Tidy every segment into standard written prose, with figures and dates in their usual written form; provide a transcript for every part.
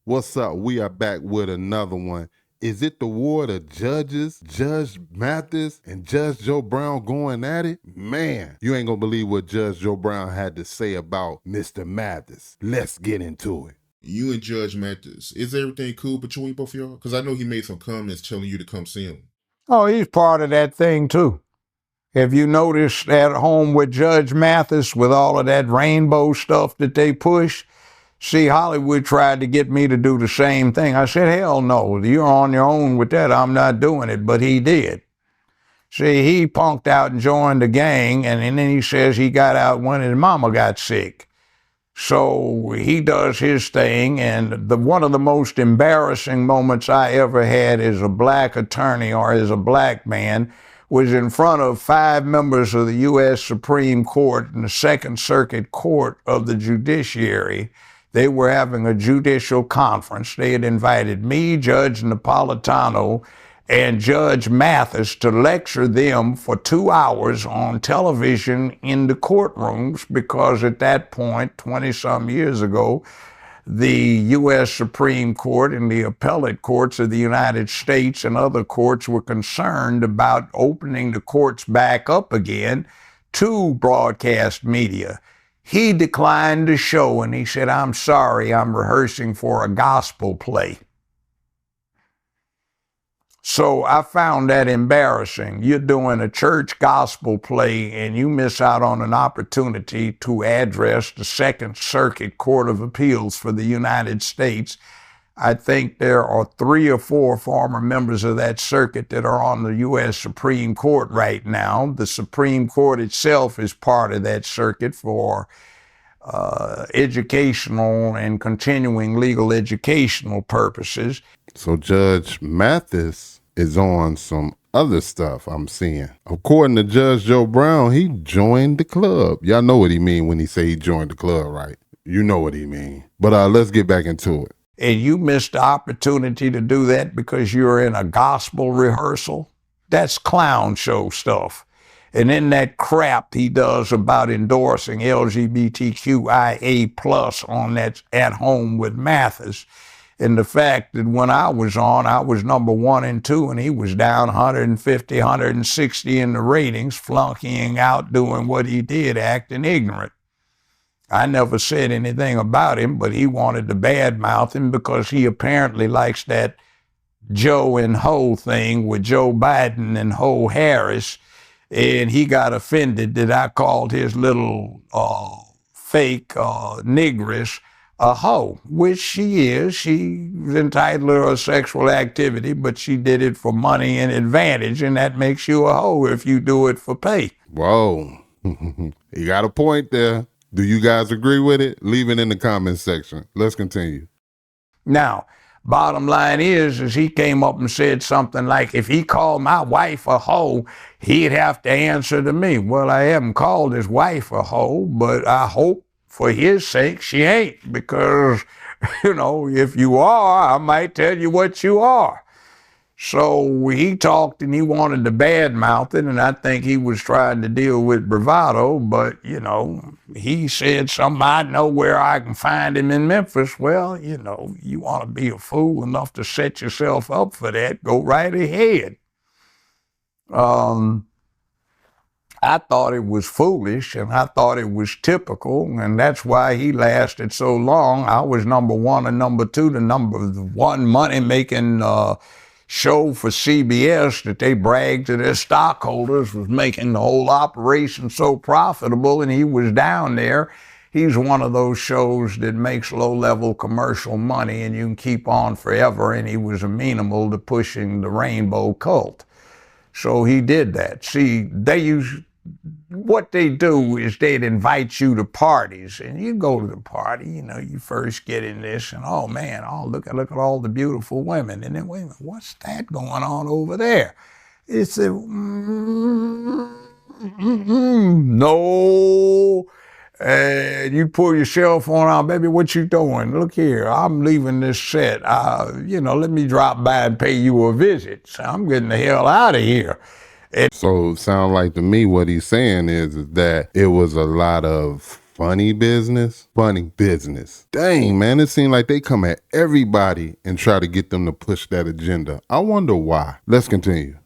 What's up? We are back with another one. Is it the war of the judges, Judge Mathis and Judge Joe Brown going at it? Man, you ain't gonna believe what Judge Joe Brown had to say about Mr. Mathis. Let's get into it. You and Judge Mathis, is everything cool between both of y'all? Because I know he made some comments telling you to come see him. Oh, he's part of that thing too. Have you noticed at home with Judge Mathis with all of that rainbow stuff that they push? See, Hollywood tried to get me to do the same thing. I said, hell no, you're on your own with that. I'm not doing it, but he did. See, he punked out and joined the gang, and then he says he got out when his mama got sick. So he does his thing, and one of the most embarrassing moments I ever had as a black attorney or as a black man was in front of 5 members of the U.S. Supreme Court and the Second Circuit Court of the Judiciary. They were having a judicial conference. They had invited me, Judge Napolitano, and Judge Mathis to lecture them for 2 hours on television in the courtrooms because at that point, 20-some years ago, the U.S. Supreme Court and the appellate courts of the United States and other courts were concerned about opening the courts back up again to broadcast media. He declined the show and he said, I'm sorry, I'm rehearsing for a gospel play. So I found that embarrassing. You're doing a church gospel play and you miss out on an opportunity to address the Second Circuit Court of Appeals for the United States. I think there are 3 or 4 former members of that circuit that are on the U.S. Supreme Court right now. The Supreme Court itself is part of that circuit for educational and continuing legal educational purposes. So Judge Mathis is on some other stuff I'm seeing. According to Judge Joe Brown, he joined the club. Y'all know what he mean when he say he joined the club, right? You know what he mean. But let's get back into it. And you missed the opportunity to do that because you're in a gospel rehearsal? That's clown show stuff. And then that crap he does about endorsing LGBTQIA+ on that At Home with Mathis. And the fact that when I was on, I was number 1 and 2, and he was down 150, 160 in the ratings, flunkying out, doing what he did, acting ignorant. I never said anything about him, but he wanted to badmouth him because he apparently likes that Joe and Ho thing with Joe Biden and Ho Harris, and he got offended that I called his little fake negress a hoe, which she is. She's entitled to her sexual activity, but she did it for money and advantage, and that makes you a hoe if you do it for pay. Whoa, you got a point there. Do you guys agree with it? Leave it in the comments section. Let's continue. Now, bottom line is he came up and said something like, if he called my wife a hoe, he'd have to answer to me. Well, I haven't called his wife a hoe, but I hope for his sake she ain't, because, you know, if you are, I might tell you what you are. So he talked and he wanted to badmouth it, and I think he was trying to deal with bravado, but, you know, he said somebody know where I can find him in Memphis. Well, you know, you want to be a fool enough to set yourself up for that, go right ahead. I thought it was foolish, and I thought it was typical, and that's why he lasted so long. I was number 1 and number 2, the number 1 money-making show for CBS that they bragged to their stockholders was making the whole operation so profitable, and he was down there. He's one of those shows that makes low-level commercial money, and you can keep on forever, and he was amenable to pushing the rainbow cult. So he did that. See, what they do is they'd invite you to parties, and you go to the party, you know, you first get in this, and oh man, look at all the beautiful women, and then wait a minute, what's that going on over there? It's a no. And you pull your cell phone out, baby, what you doing? Look here, I'm leaving this set. You know, let me drop by and pay you a visit. So I'm getting the hell out of here. So it sounds like to me what he's saying is that it was a lot of Funny business? Funny business. Dang, man, it seems like they come at everybody and try to get them to push that agenda. I wonder why. Let's continue.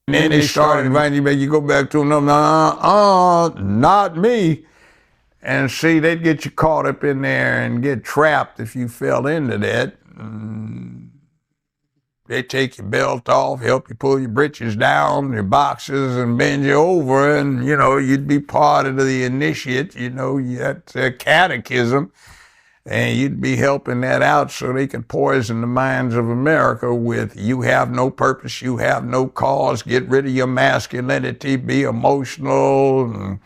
And then they started inviting you back. You go back to them, not me. And see, they'd get you caught up in there and get trapped if you fell into that. They take your belt off, help you pull your britches down, your boxes, and bend you over, and, you know, you'd be part of the initiate, you know, that's a catechism, and you'd be helping that out so they could poison the minds of America with, you have no purpose, you have no cause, get rid of your masculinity, be emotional, and,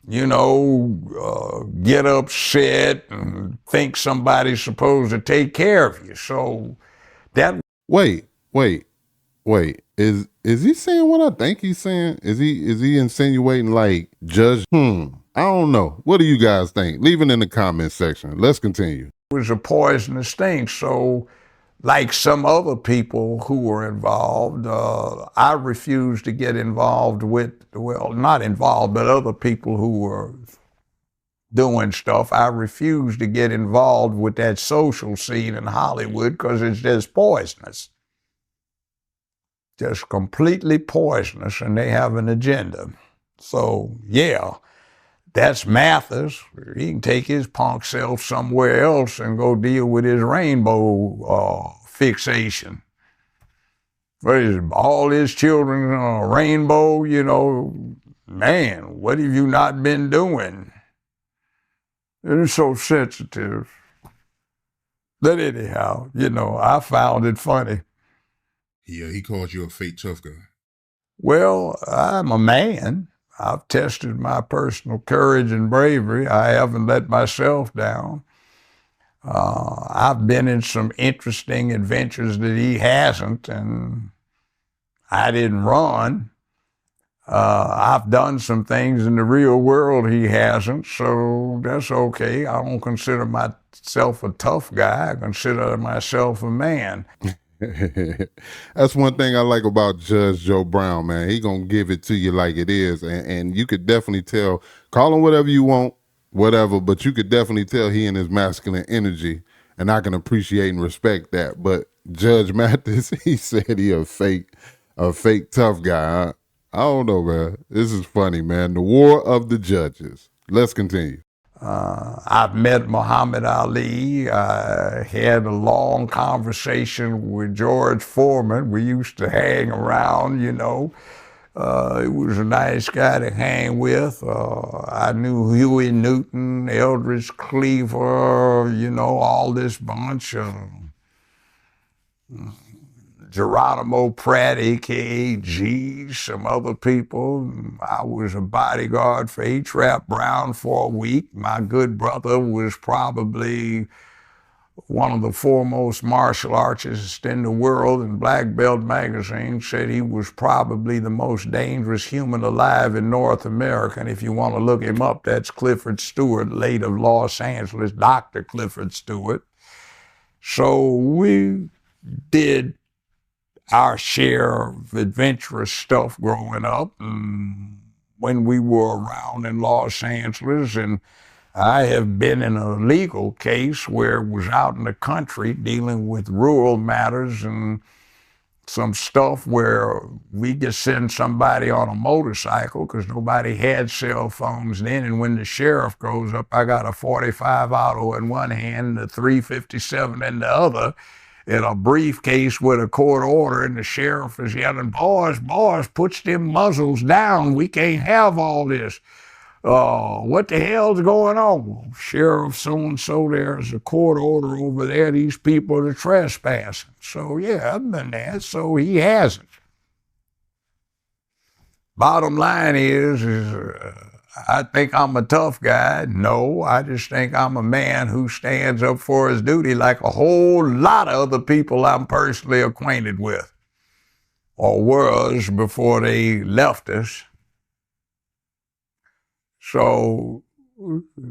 you know, get upset and think somebody's supposed to take care of you. So that... Wait. Is he saying what I think he's saying? Is he insinuating like Judge? I don't know. What do you guys think? Leave it in the comment section. Let's continue. It was a poisonous thing. So, like some other people who were involved, I refused to get involved with, well, not involved, but other people who were doing stuff. I refused to get involved with that social scene in Hollywood because it's just poisonous. Just completely poisonous, and they have an agenda. So, yeah, that's Mathis. He can take his punk self somewhere else and go deal with his rainbow fixation. But all his children on a rainbow, you know, man, what have you not been doing? It's so sensitive. But anyhow, you know, I found it funny. Yeah, he called you a fake tough guy. Well, I'm a man. I've tested my personal courage and bravery. I haven't let myself down. I've been in some interesting adventures that he hasn't, and I didn't run. I've done some things in the real world he hasn't, so that's okay. I don't consider myself a tough guy. I consider myself a man. That's one thing I like about Judge Joe Brown, man. He gonna give it to you like it is, and you could definitely tell. Call him whatever you want, whatever, but you could definitely tell he in his masculine energy, and I can appreciate and respect that. But Judge Mathis, he said he a fake tough guy. Huh? I don't know, man. This is funny, man. The war of the judges. Let's continue. I've met Muhammad Ali. I had a long conversation with George Foreman. We used to hang around, you know. He was a nice guy to hang with. I knew Huey Newton, Eldridge Cleaver, you know, all this bunch. Geronimo Pratt, a.k.a. G, some other people. I was a bodyguard for A-Trap Brown for a week. My good brother was probably one of the foremost martial artists in the world, and Black Belt magazine said he was probably the most dangerous human alive in North America. And if you want to look him up, that's Clifford Stewart, late of Los Angeles, Dr. Clifford Stewart. So we did our share of adventurous stuff growing up when we were around in Los Angeles. And I have been in a legal case where it was out in the country dealing with rural matters and some stuff where we could send somebody on a motorcycle because nobody had cell phones then. And when the sheriff goes up, I got a .45 auto in one hand and a .357 in the other, in a briefcase with a court order, and the sheriff is yelling, boys, put them muzzles down. We can't have all this. What the hell's going on? Well, Sheriff so-and-so, there's a court order over there. These people are trespassing. So, yeah, I've been there. So he hasn't. Bottom line is I think I'm a tough guy. No, I just think I'm a man who stands up for his duty like a whole lot of other people I'm personally acquainted with, or was before they left us. So, you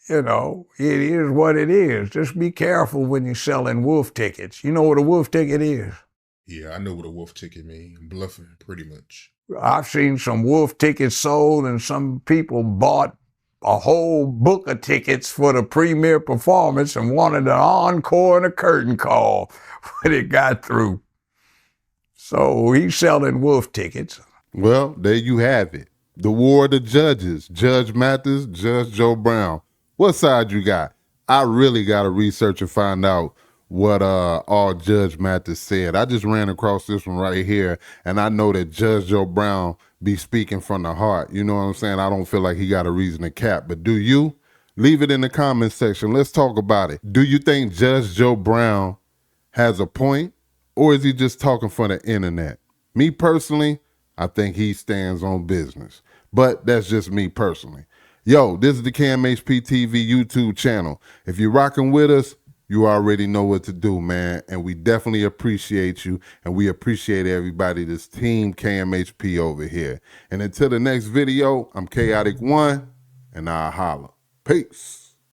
know, it is what it is. Just be careful when you're selling wolf tickets. You know what a wolf ticket is? Yeah, I know what a wolf ticket means. Bluffing, pretty much. I've seen some wolf tickets sold and some people bought a whole book of tickets for the premiere performance and wanted an encore and a curtain call when it got through. So he's selling wolf tickets. Well, there you have it. The war of the judges, Judge Mathis, Judge Joe Brown. What side you got? I really got to research and find out what all Judge Mathis said. I just ran across this one right here, and I know that Judge Joe Brown be speaking from the heart. You know what I'm saying? I don't feel like he got a reason to cap, but do you? Leave it in the comment section. Let's talk about it. Do you think Judge Joe Brown has a point, or is he just talking for the internet? Me personally, I think he stands on business, but that's just me personally. Yo, this is the KMHP TV YouTube channel. If you're rocking with us, you already know what to do, man. And we definitely appreciate you. And we appreciate everybody, this team KMHP over here. And until the next video, I'm Kaotic 1, and I'll holla. Peace.